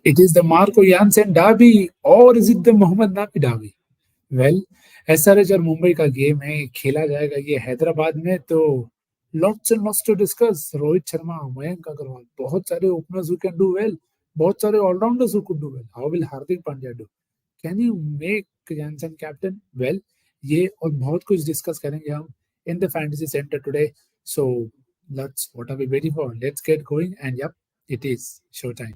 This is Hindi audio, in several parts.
It is the Marco Jansen derby or is it the Mohammad Nabi derby? Well SRH और मुंबई का गेम है, खेला जाएगा ये हैदराबाद में। तो lots and lots to discuss. Rohit Sharma, Mayank Agarwal, बहुत सारे openers who can do well, बहुत सारे allrounders who could do well. How will Hardik Pandya do? Can you make Jansen captain? Well, ये और बहुत कुछ डिस्कस करेंगे हम in the fantasy centre today. So let's, what are we waiting for? Let's get going and yup, it is show time.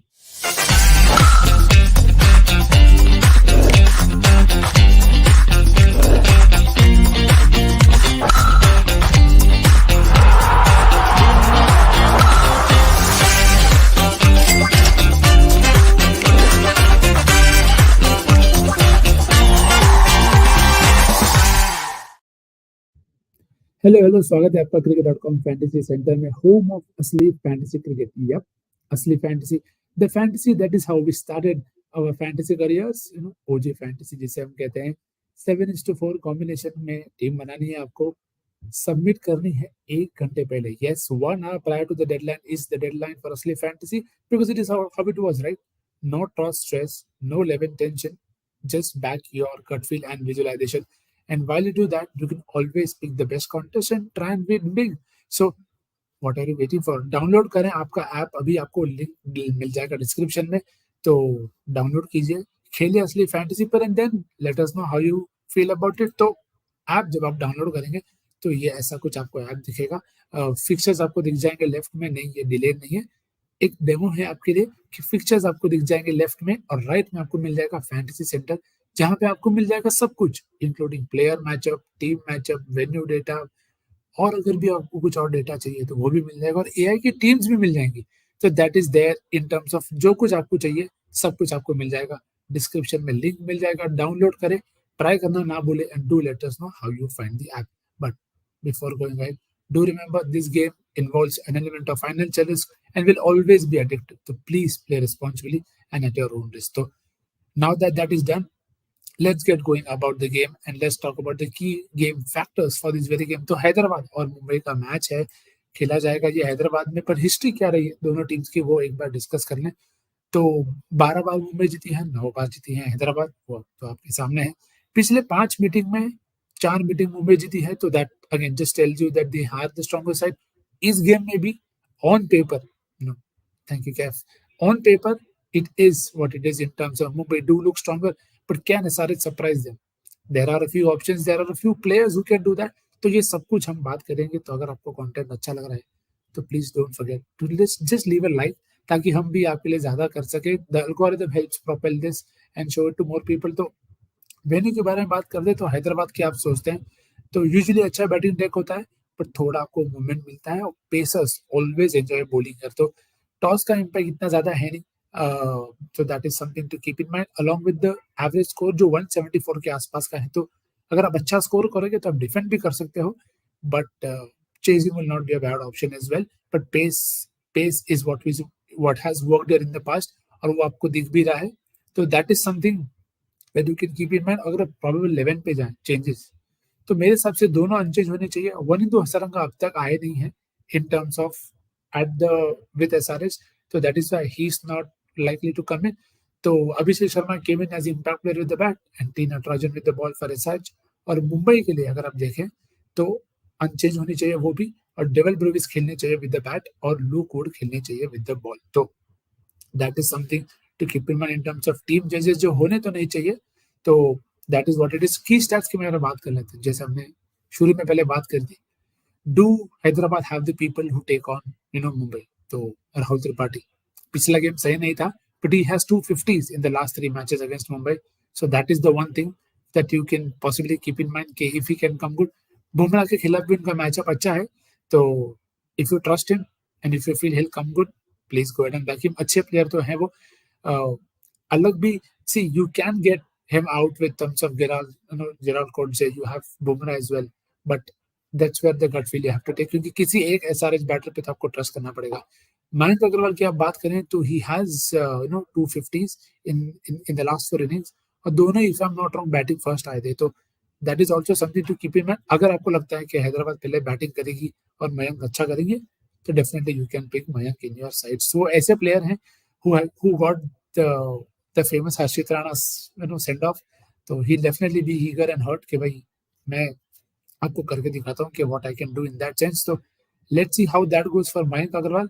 Hello, स्वागत है आपका cricket.com फैंटेसी सेंटर में, होम ऑफ असली फैंटेसी क्रिकेट। यप, असली fantasy, the fantasy that is how we started our fantasy careers, OG fantasy जिसे हम कहते हैं। 7:4 कॉम्बिनेशन में टीम बनानी है, आपको सबमिट करनी है 1 घंटे पहले। Yes, 1 hour prior to the deadline is the deadline for असली fantasy, because it is how it was, right? No trust stress, no level tension, just back your gut feel and visualization. And while you do that, you can always pick the best contest and try and win big. So, what are you waiting for? Download करें आपका ऐप, अभी आपको लिंक मिल जाएगा डिस्क्रिप्शन में, तो डाउनलोड कीजिए, खेलिए असली फैंटेसी पर, and then let us know how you feel about it. तो ऐप जब आप डाउनलोड करेंगे तो ये ऐसा कुछ आपको ऐप दिखेगा, फिक्चर्स आपको दिख जाएंगे लेफ्ट में, नहीं ये डिले नहीं है, एक डेमो है आपके लिए कि फिक्चर्स आपको दिख जाएंगे लेफ्ट में, और राइट में आपको मिल जाएगा फैंटेसी सेंटर, जहां पे आपको मिल जाएगा सब कुछ, including player matchup, team matchup, venue data, और अगर भी आपको कुछ और डेटा चाहिए तो वो भी मिल जाएगा, और एआई की टीम्स भी मिल जाएंगी। तो that is there in terms of जो कुछ आपको चाहिए, सब कुछ आपको मिल जाएगा। डिस्क्रिप्शन में लिंक मिल जाएगा, डाउनलोड करें, ट्राई करना ना भूले, and do let us know how you find the app. But before going ahead, do remember this game involves an element of financial risk and will always be addictive. So please play responsibly and at your own risk. So now that is done, let's get going about the game and let's talk about the key game factors for this very game. तो हैदराबाद और मुंबई का मैच है, खेला जाएगा ये हैदराबाद में, पर हिस्ट्री क्या रही है दोनों टीम्स की वो एक बार डिस्कस कर लें। तो 12 बार मुंबई जीती है, 9 बार जीती है हैदराबाद, वो तो आपके सामने है। पिछले 5 मीटिंग में 4 मीटिंग मुंबई जीती है, तो that again just tells you that they are the stronger side. इस गेम में भी on paper, no thank you Kaif, on paper it is what it is in terms of Mumbai do look stronger, but can SRH surprise them? There are a few options, there are a few players who can do that. तो ये सब कुछ हम बात करेंगे। तो अगर आपको कंटेंट अच्छा लग रहा है तो please don't forget to just leave a like, ताकि हम भी आपके लिए ज्यादा कर सके। The algorithm helps propel this and show it to more people. तो वेन्यू के बारे में बात कर दे तो हैदराबाद की आप सोचते हैं तो यूजुअली अच्छा बैटिंग डेक होता है, पर थोड़ा आपको मूवमेंट मिलता है, और पेसर्स ऑलवेज एंजॉय बॉलिंग कर। तो टॉस का इम्पैक्ट इतना ज्यादा है नहीं, so that is something to keep in mind, along with the average score जो 174 के आसपास का है। तो अगर आप अच्छा स्कोर करोगे तो आप डिफेंड भी कर सकते हो, but chasing will not be a bad option as well, but pace is what has worked there in the past, और वो आपको दिख भी रहा है। तो that is something that you can keep in mind। अगर आप probable 11 पे जाएं चेंजेस, तो मेरे हिसाब से दोनों अनचेंज होने चाहिए। वनिंदु हसरंगा अब तक आए नहीं है in terms of with SRH, so that is why he is not likely to come in. तो Abhishek Sharma came in as impact player with the bat and T Natarajan with the ball for SRH। और मुंबई के लिए अगर आप देखें तो अनचेंज होनी चाहिए वो भी, और डेविल ब्रूविस खेलने चाहिए विद द बैट, और लूक वुड खेलने चाहिए विद द बॉल। तो that is something to keep in mind in terms of team changes जो होने तो नहीं चाहिए। तो that is what it is. Key stats की मैं बात कर लेते हैं, जैसे हमने शुरू में पहले बात कर दी। Do Hyderabad have the people who take on Mumbai? तो राहुल त्रिपाठी पिछला गेम सही नहीं था, but he has 250s in the last 3 matches against Mumbai. So that is the one thing that you can possibly keep in mind कि if he can come good। Bumrah के खिलाफ भी उनका मैचअप अच्छा है, तो if you trust him and if you feel he'll come good, please go ahead and back him। अच्छे प्लेयर तो हैं वो, अलग भी see you can get him out with terms of Gerald Kodse, you have Bumrah as well, but that's where the gut feel you have to take, क्योंकि किसी एक SRH बैटर पे तो आपको ट्रस्ट करना पड़ेगा। मयंक अग्रवाल की आप बात करें तो ही has 250s in the last 4 innings, और दोनों if I am not wrong batting first आए थे। तो that is also something to keep in mind. अगर आपको लगता है कि हैदराबाद पहले बैटिंग करेगी और मयंक अच्छा करेंगे, तो definitely you can pick Mayank in your side. So ऐसे प्लेयर हैं who got the famous Harshit Rana's send off. तो he'll definitely be eager and hurt कि भाई मैं आपको करके दिखाता हूँ कि what I can do in that sense. तो let's see how that goes for Mayank Agarwal.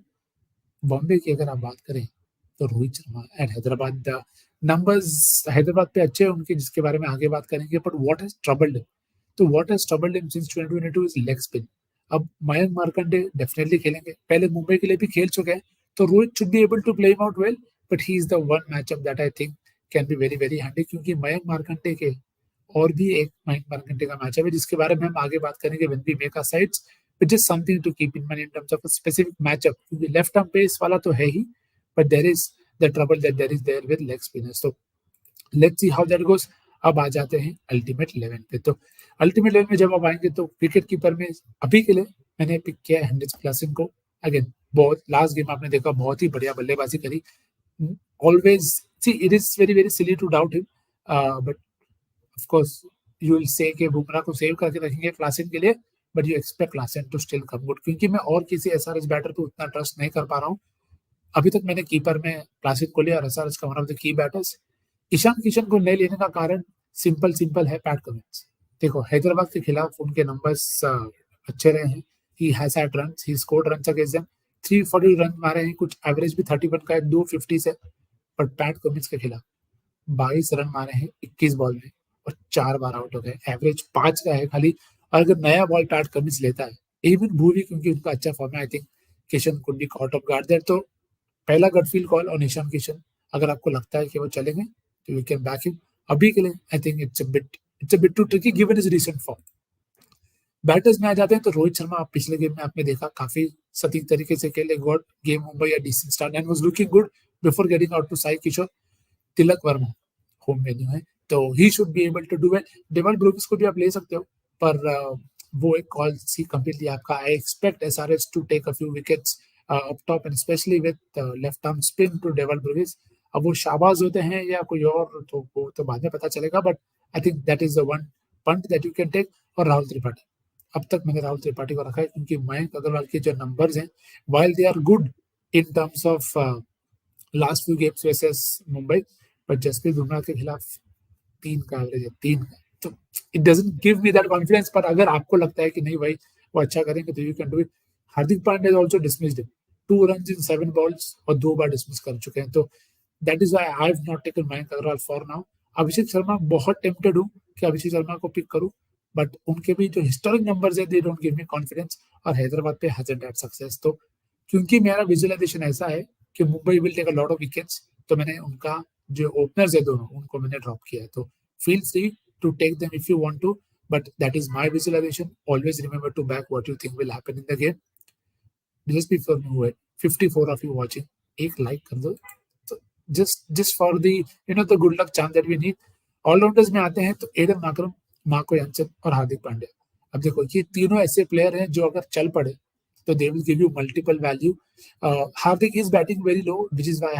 Bombay की अगर आप बात करें तो रोहित शर्मा एट हैदराबाद, नंबर्स हैदराबाद पे अच्छे हैं उनके, जिसके बारे में आगे बात करेंगे. But what has troubled him, तो what has troubled him since 2022 is leg spin. अब मयंक मार्कंडे डेफिनेटली खेलेंगे, पहले मुंबई के लिए भी खेल चुके हैं, तो Rohit should be able to play him out well. But he is the one matchup that I think can be very very handy, क्योंकि मयंक मार्कंडे के और भी एक मयंक मार्कंडे का मैचअप है जिसके बारे में हम आगे बात करेंगे when we make our sides. Which is something to keep in mind in terms of a specific matchup. क्योंकि लेफ्ट आर्म पेस वाला तो है ही, but there is the trouble that there is there with leg spinners. So let's see how that goes. अब आ जाते हैं अल्टीमेट 11 पे. तो अल्टीमेट 11 में जब आप आएंगे तो विकेट कीपर में अभी के लिए मैंने पिक किया है हेनरिच क्लासन को. अगेन बहुत लास्ट गेम आपने देखा, बहुत ही बढ़िया बल्लेबाजी करी. Always see it is very very silly to doubt him, but of course you will say कि बुमराह को सेव करके रखेंगे क्लासन के लिए, but you expect Klaasen to still come good, क्योंकि मैं और किसी एसआरएच बैटर पे उतना ट्रस्ट नहीं कर पा रहा हूँ. अभी तक मैंने कीपर में क्लासन को लिया और एसआरएच का one of the key batters. Ishan Kishan को नहीं लेने का कारण सिंपल है, पैट कमिंस. देखो हैदराबाद के खिलाफ उनके नंबर्स अच्छे रहे हैं. He has had runs, he scored runs against them. 340 run मारे हैं, कुछ एवरेज भी 31 का है, 250 से. बट पैट कमिंस के खिलाफ 22 रन मारे हैं 21 बॉल में और 4 बार आउट हो गए. एवरेज 5 का है खाली. और अगर नया बॉल पैट कमिंस लेता है, इवन भूवी क्योंकि उनका अच्छा फॉर्म है, I think Kishan could be caught off guard there. तो पहला gut feel call on Ishan Kishan. अगर आपको लगता है कि वो चलेंगे तो यू कैन बैक हिम. अभी के लिए I think it's a bit too tricky given his recent form. Batters में आ जाते हैं तो रोहित शर्मा आप पिछले गेम में आपने देखा काफी सटीक तरीके से खेले. गॉट गेम मुंबई या decent start and was looking good before getting out to Sai Kishore. Tilak Varma home venue है तो he should be able to do well. Dewald Brevis को भी आप ले सकते हो, पर वो एक कॉल सी कंप्लीटली आपका. I expect SRH to take a few wickets up top and especially with left arm spin to Dewald Brevis. अब वो शाबाज होते हैं या कोई और तो वो तो बाद में पता चलेगा, but I think that is the one punt that you can take. और राहुल त्रिपाठी, अब तक मैंने राहुल त्रिपाठी को रखा है क्योंकि मयंक अग्रवाल के जो नंबर्स हैं, while they are good in terms of last few games versus Mumbai, but Jasprit Bumrah के खिलाफ 3 का एवरेज है, 3 का. तो it doesn't give me that confidence. पर अगर आपको लगता है कि नहीं भाई वो अच्छा करेंगे तो you can do it. Hardik Pandya also dismissed him, 2 runs in 7 balls और 2 बार डिसमिस कर चुके हैं. तो that is why I have not taken Mayank Agarwal for now. Abhishek Sharma बहुत टेम्प्टेड हूं कि अभिषेक शर्मा को पिक करूं, बट उनके भी जो हिस्टोरिक नंबर्स है they don't give me confidence. और हैदराबाद पे हैजंट हैड सक्सेस. तो क्योंकि मेरा विजुअलाइजेशन ऐसा है कि Mumbai will take a lot of wickets, तो मैंने उनका जो ओपनर्स है दोनों उनको मैंने ड्रॉप किया है. तो feel free to take them if you want to, but that is my visualization. Always remember to back what you think will happen in the game. Just before we move it, 54 of you watching, एक लाइक कर दो. तो just for the the good luck charm that we need. Allrounders में आते हैं तो एडन मार्करम, मार्को यानसन और हार्दिक पांड्या. अब देखो ये तीनों ऐसे प्लेयर हैं जो अगर चल पड़े तो they will give you multiple value. Hardik is batting very low, which is why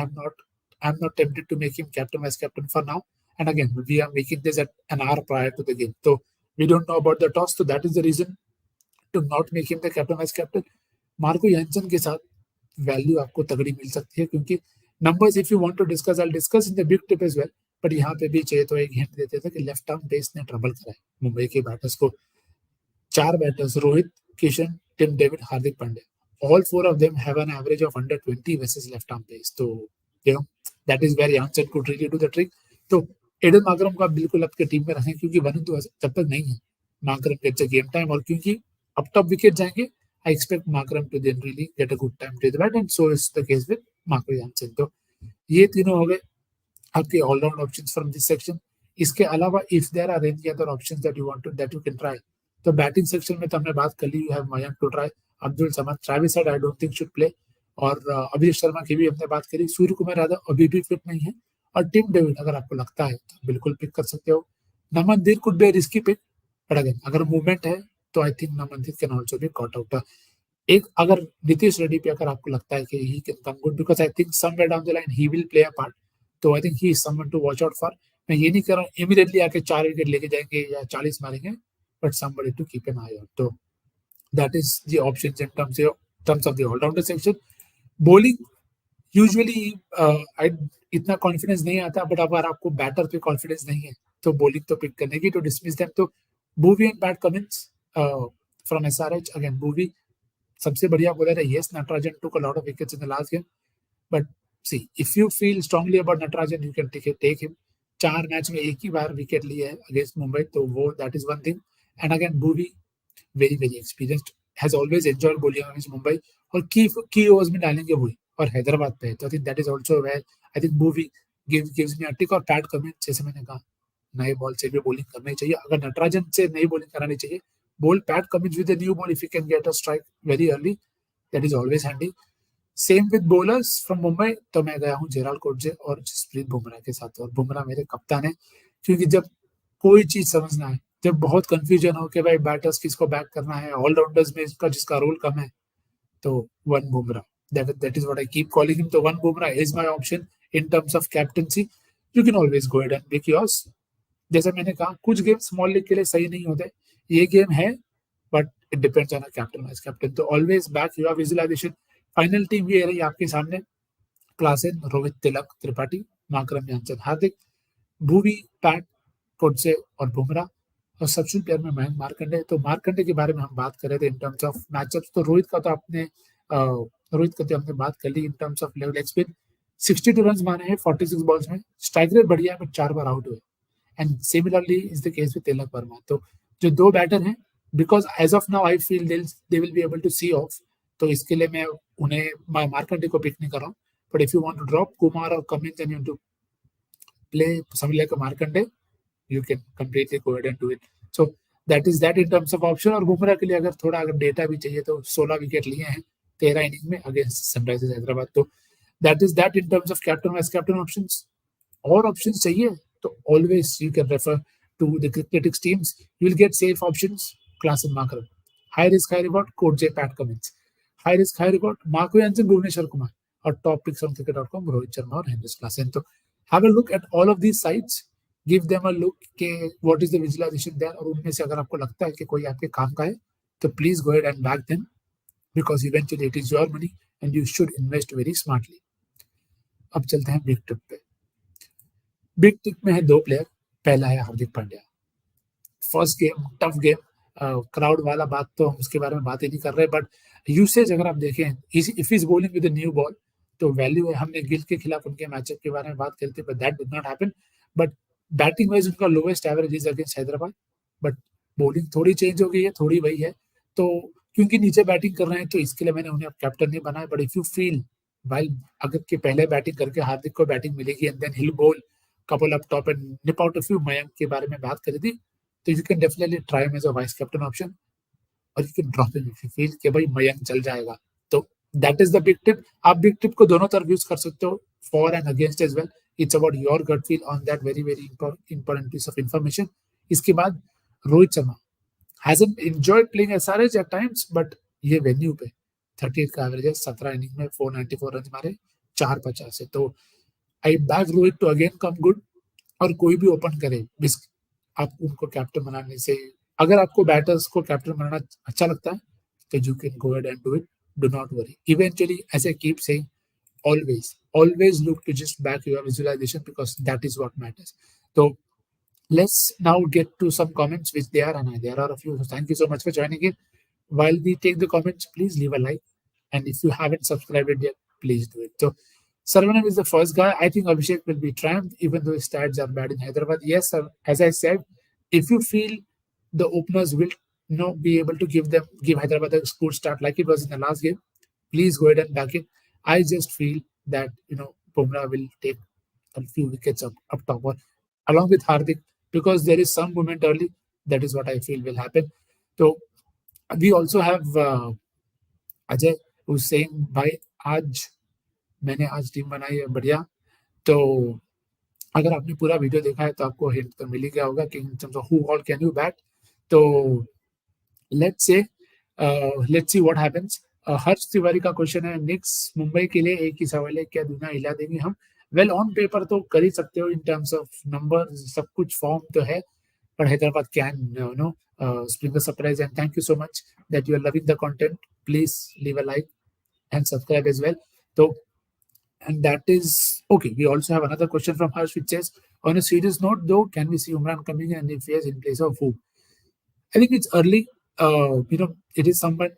I'm not tempted to make him captain vice captain for now. And again, we are making this at an hour prior to the game. So we don't know about the toss. So that is the reason to not make him the captain vice captain. Marco Jansen के साथ वैल्यू आपको तगड़ी मिल सकती है क्योंकि numbers if you want to discuss I discuss in the big tip as well. But यहाँ पे भी चाहिए तो एक हिंट देते थे कि लेफ्ट आर्म पेस ने ट्रबल करा है मुंबई के बैटर्स को. 4 batters Rohit, Kishan, Tim David, Hardik Pandya, all 4 of them have an average of under 20 versus left arm pace. So that is where Janssen could really do the trick. तो एडन मार्करम को आप बिल्कुल आपके टीम में रखें क्योंकि 1-2 जब तक नहीं है Markram gets a game time. और क्योंकि अब टॉप विकेट जाएंगे, I expect Markram to then really get a good time to the bat and so is the case with Marco Jansen. तो ये तीनों हो गए आपके all round options from this section. इसके अलावा if there are any other options that you can try, तो बैटिंग सेक्शन में तो हमने बात कर ली. You have Mayank to try, Abdul Samad, Travis Head I don't think should play, और अभिषेक शर्मा की भी हमने बात करी. सूर्य कुमार यादव अभी भी फिट नहीं है, और टिम डेविड अगर आपको लगता है तो बिल्कुल पिक कर सकते हो. Namandeep could be a risky pick, but again अगर मूवमेंट है तो I think Namandeep can also be caught out. एक अगर नीतीश रेड्डी पे अगर आपको लगता है कि he can come good because I think somewhere down the line he will play a part, तो I think he is someone to watch out for. मैं ये नहीं कह रहा हूँ इमीडिएटली आके 4 विकेट लेके जाएंगे या 40 मारेंगे, but somebody to keep an eye on. तो that is the options in terms of the allrounder section. Bowling usually इतना कॉन्फिडेंस नहीं आता, बट अगर आपको बैटर पे कॉन्फिडेंस नहीं है तो बॉलिंग तो पिक करने की, तो डिसमिस देम। तो Bhuvi and Pat Cummins from SRH. Again Bhuvi सबसे बढ़िया बॉलर है। Yes, Natarajan took a lot of wickets in the last game, but see if you feel strongly about Natarajan you can take him. 4 match में एक ही बार विकेट लिए है अगेंस्ट मुंबई, तो वो that is one thing. And again Bhuvi very experienced, has always enjoyed bowling against Mumbai, और की ओवर्स में डालेंगे वही, और हैदराबाद पे है, तो I think that is also where I think Bhuvi gives me a tick. और पैट कमिंस, जैसे मैंने कहा, नए बॉल से भी बॉलिंग करनी चाहिए। अगर नटराजन से नई बॉलिंग करानी चाहिए, बोल PAT Cummins with new ball, if you can get a strike very early, that is always handy. Same with bowlers from Mumbai, तो मैं गया हूँ जेराल्ड कोटजे और जसप्रीत बुमराह के साथ, और बुमराह मेरे कप्तान है। क्योंकि जब कोई चीज समझना है, जब बहुत कंफ्यूजन हो कि भाई बैटर्स किसको बैक करना है, ऑलराउंडर्स में इसका जिसका रोल कम है, तो one Bumrah, that is what I keep calling him. तो one Bumrah is my option in terms of captaincy. You can always go ahead and pick yours. जैसे मैंने कहा, कुछ गेम स्मॉल लीग के लिए सही नहीं होते, ये गेम है, but it depends on a captain vice captain. तो always back your visualisation. Final team ये रही आपके सामने, क्लासेन, रोहित, तिलक, त्रिपाठी, माकरम, यानचंद, हार्दिक, भुवी, पैट, कोटसे और बुमराह, और सबसे प्लेयर में मयंक मार्कंडे। तो मार्कंडे के बारे में हम बात कर रहे थे इन टर्म्स ऑफ मैचअप्स, तो रोहित का तो आपने रोहित का तो हमने बात कर ली in terms of leg spin. 62 run मारे हैं 46 बॉल्स में, स्ट्राइक रेट बढ़िया है, बट 4 बार आउट हुए। And similarly is the case with Tilak Varma. तो जो दो बैटर हैं, because as of now I feel they will be able to see off, तो इसके लिए मैं उन्हें मार्कंडे को पिक नहीं कर रहा हूँ। But if you want to drop Kumar और Cummins and you to play somebody like a Markande, you can completely go ahead and do it. So that is that in terms of option. और बुमराह के लिए अगर थोड़ा अगर डेटा भी चाहिए, तो 16 विकेट लिए हैं 13 इनिंग में अगेंस्ट सनराइजर्स हैदराबाद। तो that is that in terms of captain vice captain options. और ऑप्शंस चाहिए तो always you can refer to the Cricketics teams, you will get safe options. Klaasen Markram, high risk high reward, Coetzee, Pat Cummins, high risk high reward, Marco Jansen, Bhuvneshwar Kumar, और top picks on cricket.com, Rohit Sharma और हेनरिस क्लासन। तो have a look at all of these sites, give them a look के what is the visualization there, और उनमें से अगर आपको लगता है कि कोई आपके काम का है, तो please go ahead and back them, because eventually it is your money and you should invest very smartly. अब चलते हैं बिग टिप पे। बिग टिप में है दो प्लेयर, पहला है Hardik Pandya. First game tough game, crowd वाला बात तो हम उसके बारे में बात ही नहीं कर रहे, बट यूसेज अगर आप देखें, if is bowling with new ball, तो वैल्यू है। हमने गिल के खिलाफ उनके मैचअप के बारे में बात करते, but that did not happen. But batting wise उनका lowest average is against Hyderabad, but bowling थोड़ी चेंज हो गई है, थोड़ी वही है। तो क्योंकि नीचे बैटिंग कर रहे हैं, तो इसके लिए मैंने उन्हें अब कैप्टन नहीं बनाया। But if you feel while अगर के पहले बैटिंग करके हार्दिक को बैटिंग मिलेगी and then he'll bowl couple up top and nip out a few, Mayank के बारे में बात करी थी, तो you can definitely try him as a vice captain option, और you can drop him if you feel कि भाई मयंक चल जाएगा। तो that is the big tip. आप बिग टिप को दोनों तरफ यूज कर सकते हो, for and against as well. It's about your gut feel on that very important piece of information. इसके बाद Rohit Sharma hasn't enjoyed playing SRH at times, but ये वेन्यू पे 38 का एवरेज है, 17 इनिंग में 494 रन मारे, 450 है। तो I back Rohit to again come good. और कोई भी ओपन करे, आप उनको कैप्टन बनाने से, अगर आपको बैटर्स को कैप्टन बनाना अच्छा लगता है, तो you can go ahead and do it. Do not worry. Eventually, as I keep saying, always look to just back your visualization, because that is what matters. So let's now get to some comments, which there are, and there are a few. So thank you so much for joining in. While we take the comments, please leave a like, and if you haven't subscribed it yet, please do it. So Sarvanam is the first guy. I think Abhishek will be triumphed, even though his stats are bad in Hyderabad. Yes, sir. As I said, if you feel the openers will be able to give Hyderabad a good start like it was in the last game, please go ahead and back it. I just feel that Bumrah will take a few wickets up top, or along with Hardik, because there is some movement early. That is what I feel will happen. So we also have Ajay, who's saying, भाई मैंने आज टीम बनाई है बढ़िया। तो अगर आपने पूरा वीडियो देखा है, तो आपको हिंट तो मिल ही गया होगा कि इन terms of who all can you bat. तो लेट्स सी व्हाट हैपेंस। हर्ष तिवारी का क्वेश्चन है, निक्स मुंबई के लिए एक ही सवाल है, क्या दुनिया हिला देंगे हम? वेल, ऑन पेपर तो कर ही सकते हो, इन टर्म्स ऑफ नंबर सब कुछ फॉर्म तो है, but Hyderabad can spring a surprise. And thank you so much that you are loving the content. Please leave a like and subscribe as well. So And that is okay. We also have another question from Harsh, which says, on a serious note, though, can we see Umran coming in, and if yes, in place of who? I think it's early. It is someone.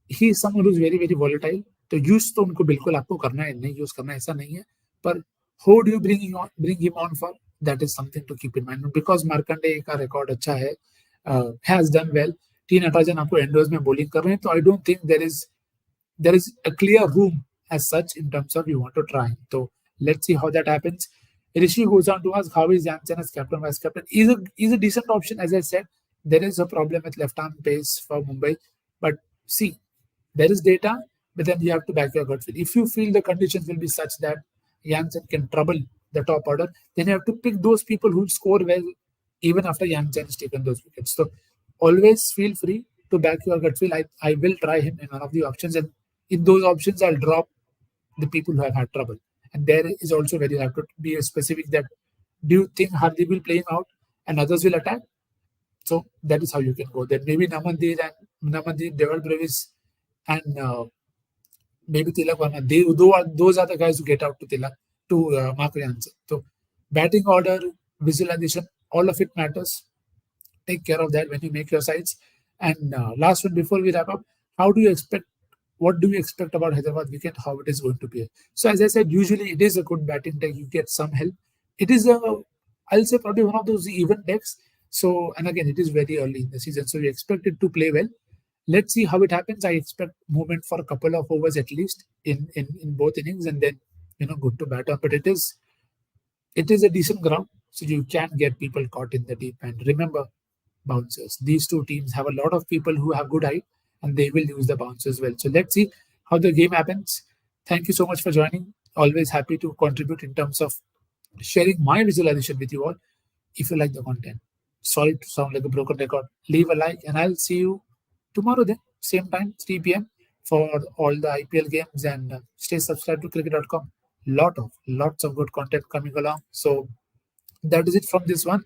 He is someone who's very very volatile. तो यूज तो उनको बिल्कुल आपको करना है, नहीं यूज करना ऐसा नहीं है, पर how do you bring him on for, that is something to keep in mind, because Markande का रिकॉर्ड अच्छा है, has done well. T Natarajan आपको एंडोज में बॉलिंग कर रहे हैं, तो आई don't think there is a clear room as such in terms of you want to try. So let's see how that happens. Rishi goes on to ask, how is Jansen as captain, vice captain? Is a decent option. As I said, there is a problem with left arm pace for Mumbai, but see, there is data, but then you have to back your gut feel. If you feel the conditions will be such that Jansen can trouble the top order, then you have to pick those people who score well even after Jansen has taken those wickets. So always feel free to back your gut feel. I will try him in one of the options, and in those options, I'll drop the people who have had trouble. And there is also very hard to be specific that, do you think Hardeep will play him out and others will attack? So that is how you can go. Then maybe Namandeep, Deval Brevis, and maybe Tilak Verma. Those are the guys who get out to Tilak, to Mark Jansen. So batting order, visualization, all of it matters. Take care of that when you make your sides. And last one before we wrap up, what do you expect about Hyderabad weekend, how it is going to be? So as I said, usually it is a good batting deck. You get some help. It is I'll say probably one of those even decks. So, and again, it is very early in the season, so we expect it to play well. Let's see how it happens. I expect movement for a couple of overs at least in both innings, and then good to bat on. But it is a decent ground, so you can get people caught in the deep end. Remember, bouncers. These two teams have a lot of people who have good height, and they will use the bounce as well. So let's see how the game happens. Thank you so much for joining. Always happy to contribute in terms of sharing my visualization with you all. If you like the content, sorry to sound like a broken record, leave a like, and I'll see you tomorrow then, same time, 3 p.m. for all the IPL games, and stay subscribed to cricket.com. Lots of good content coming along. So that is it from this one.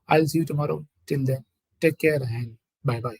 I'll see you tomorrow. Till then, take care and bye-bye.